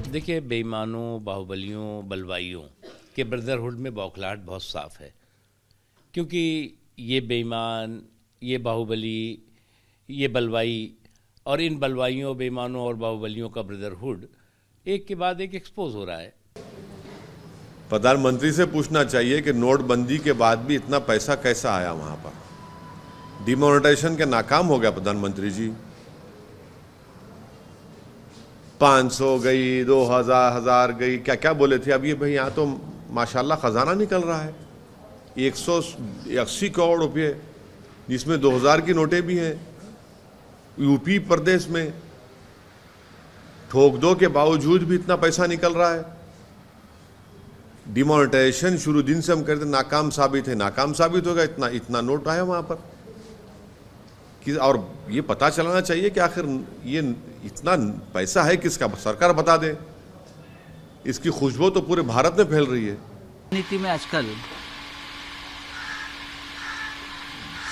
देखिए, बेईमानों, बाहुबलियों, बलवाइयों के ब्रदरहुड में बौखलाहट बहुत साफ है। क्योंकि ये बेईमान, ये बाहुबली, ये बलवाई और इन बलवाइयों, बेईमानों और बाहुबलियों का ब्रदरहुड एक के बाद एक एक्सपोज हो रहा है। प्रधानमंत्री से पूछना चाहिए कि नोटबंदी के बाद भी इतना पैसा कैसा आया वहां पर। डिमोनेटाइजेशन के नाकाम हो गया प्रधानमंत्री जी। 500 गई, 2000 गई, क्या क्या बोले थे। अब ये भाई यहाँ तो माशाल्लाह खजाना निकल रहा है, 180 करोड़ रुपये, जिसमें 2000 की नोटें भी हैं। यूपी प्रदेश में ठोक दो के बावजूद भी इतना पैसा निकल रहा है। डिमोनेटाइजेशन शुरू दिन से हम कहते नाकाम साबित है, नाकाम साबित होगा। इतना इतना नोट आया वहां पर कि, और ये पता चलाना चाहिए कि आखिर ये इतना पैसा है किसका, सरकार बता दे। इसकी खुशबू तो पूरे भारत में फैल रही है। नीति में आजकल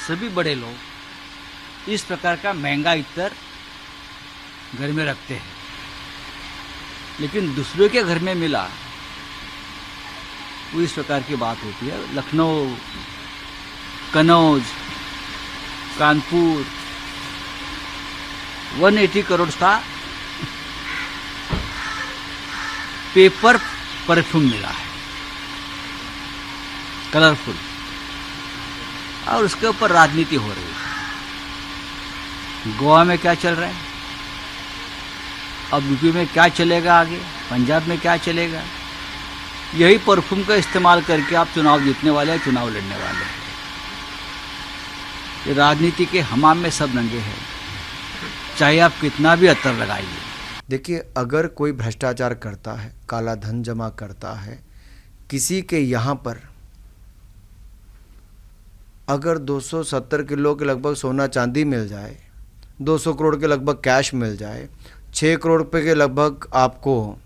सभी बड़े लोग इस प्रकार का महंगा इत्र घर में रखते हैं, लेकिन दूसरों के घर में मिला वो इस प्रकार की बात होती है। लखनऊ, कन्नौज, कानपुर 180 करोड़ का पेपर परफ्यूम मिला है, कलरफुल, और उसके ऊपर राजनीति हो रही है। गोवा में क्या चल रहा है, अब यूपी में क्या चलेगा, आगे पंजाब में क्या चलेगा। यही परफ्यूम का इस्तेमाल करके आप चुनाव जीतने वाले हैं, चुनाव लड़ने वाले हैं। ये राजनीति के हमाम में सब नंगे हैं, चाहे आप कितना भी अतर लगाइए। देखिए, अगर कोई भ्रष्टाचार करता है, काला धन जमा करता है, किसी के यहाँ पर अगर 270 किलो के लगभग सोना चांदी मिल जाए, 200 करोड़ के लगभग कैश मिल जाए, 6 करोड़ रुपए के लगभग आपको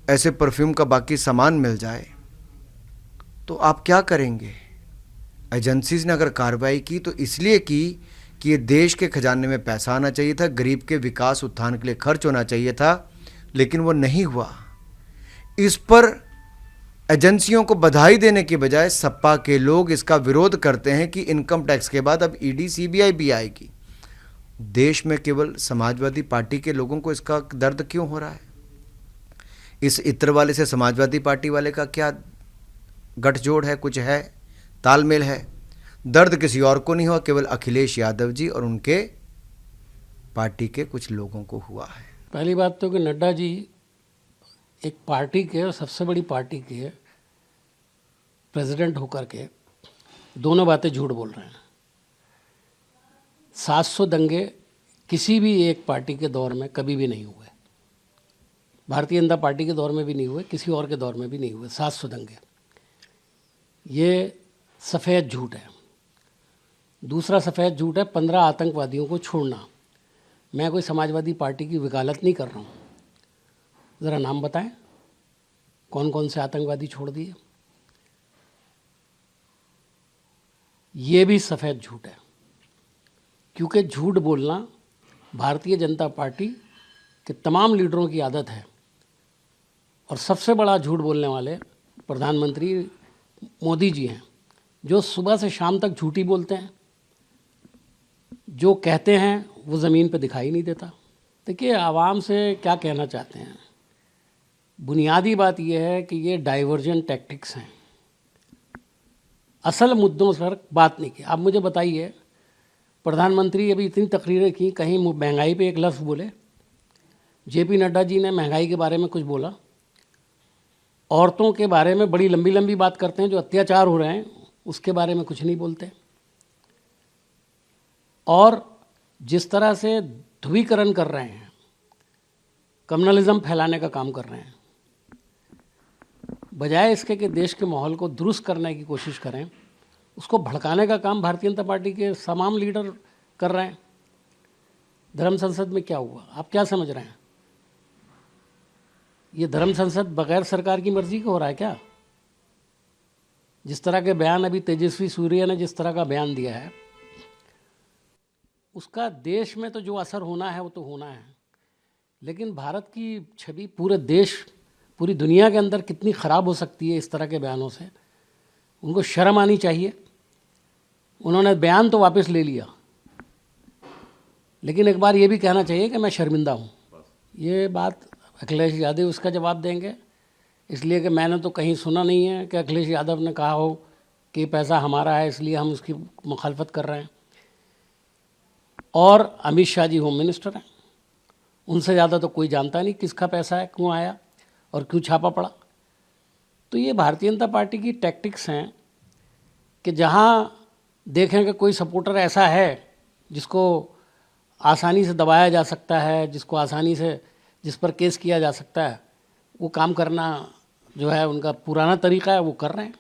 ऐसे परफ्यूम का बाकी सामान मिल जाए, तो आप क्या करेंगे। एजेंसीज ने अगर कार्रवाई की तो इसलिए की कि ये देश के खजाने में पैसा आना चाहिए था, गरीब के विकास उत्थान के लिए खर्च होना चाहिए था, लेकिन वो नहीं हुआ। इस पर एजेंसियों को बधाई देने के बजाय सपा के लोग इसका विरोध करते हैं कि इनकम टैक्स के बाद अब ईडी सीबीआई भी आएगी। देश में केवल समाजवादी पार्टी के लोगों को इसका दर्द क्यों हो रहा है। इस इत्र वाले से समाजवादी पार्टी वाले का क्या गठजोड़ है, कुछ है, तालमेल है। दर्द किसी और को नहीं हुआ, केवल अखिलेश यादव जी और उनके पार्टी के कुछ लोगों को हुआ है। पहली बात तो कि नड्डा जी एक पार्टी के, और सबसे बड़ी पार्टी के प्रेसिडेंट होकर के दोनों बातें झूठ बोल रहे हैं। 700 दंगे किसी भी एक पार्टी के दौर में कभी भी नहीं हुए, भारतीय जनता पार्टी के दौर में भी नहीं हुए, किसी और के दौर में भी नहीं हुए 700 दंगे। ये सफ़ेद झूठ है। दूसरा सफ़ेद झूठ है 15 आतंकवादियों को छोड़ना। मैं कोई समाजवादी पार्टी की वकालत नहीं कर रहा हूँ, ज़रा नाम बताएं कौन कौन से आतंकवादी छोड़ दिए। ये भी सफ़ेद झूठ है, क्योंकि झूठ बोलना भारतीय जनता पार्टी के तमाम लीडरों की आदत है। और सबसे बड़ा झूठ बोलने वाले प्रधानमंत्री मोदी जी हैं, जो सुबह से शाम तक झूठी बोलते हैं। जो कहते हैं वो ज़मीन पे दिखाई नहीं देता। देखिए, आवाम से क्या कहना चाहते हैं, बुनियादी बात यह है कि ये डाइवर्जन टैक्टिक्स हैं, असल मुद्दों पर बात नहीं की। आप मुझे बताइए, प्रधानमंत्री अभी इतनी तकरीरें की, कहीं महंगाई पे एक लफ्ज़ बोले? जेपी नड्डा जी ने महंगाई के बारे में कुछ बोला? औरतों के बारे में बड़ी लंबी लंबी बात करते हैं, जो अत्याचार हो रहे हैं उसके बारे में कुछ नहीं बोलते। और जिस तरह से ध्रुवीकरण कर रहे हैं, कम्युनलिज्म फैलाने का काम कर रहे हैं, बजाय इसके कि देश के माहौल को दुरुस्त करने की कोशिश करें, उसको भड़काने का काम भारतीय जनता पार्टी के तमाम लीडर कर रहे हैं। धर्म संसद में क्या हुआ, आप क्या समझ रहे हैं? ये धर्म संसद बगैर सरकार की मर्जी का हो रहा है क्या? जिस तरह के बयान अभी तेजस्वी सूर्या ने जिस तरह का बयान दिया है, उसका देश में तो जो असर होना है वो तो होना है, लेकिन भारत की छवि पूरे देश, पूरी दुनिया के अंदर कितनी ख़राब हो सकती है इस तरह के बयानों से। उनको शर्म आनी चाहिए। उन्होंने बयान तो वापस ले लिया, लेकिन एक बार ये भी कहना चाहिए कि मैं शर्मिंदा हूँ। ये बात अखिलेश यादव उसका जवाब देंगे, इसलिए कि मैंने तो कहीं सुना नहीं है कि अखिलेश यादव ने कहा हो कि पैसा हमारा है इसलिए हम उसकी मुखालफत कर रहे हैं। और अमित शाह जी होम मिनिस्टर हैं, उनसे ज़्यादा तो कोई जानता नहीं किसका पैसा है, क्यों आया और क्यों छापा पड़ा। तो ये भारतीय जनता पार्टी की टैक्टिक्स हैं कि जहाँ देखें कि कोई सपोर्टर ऐसा है जिसको आसानी से दबाया जा सकता है, जिसको आसानी से जिस पर केस किया जा सकता है, वो काम करना जो है उनका पुराना तरीका है, वो कर रहे हैं।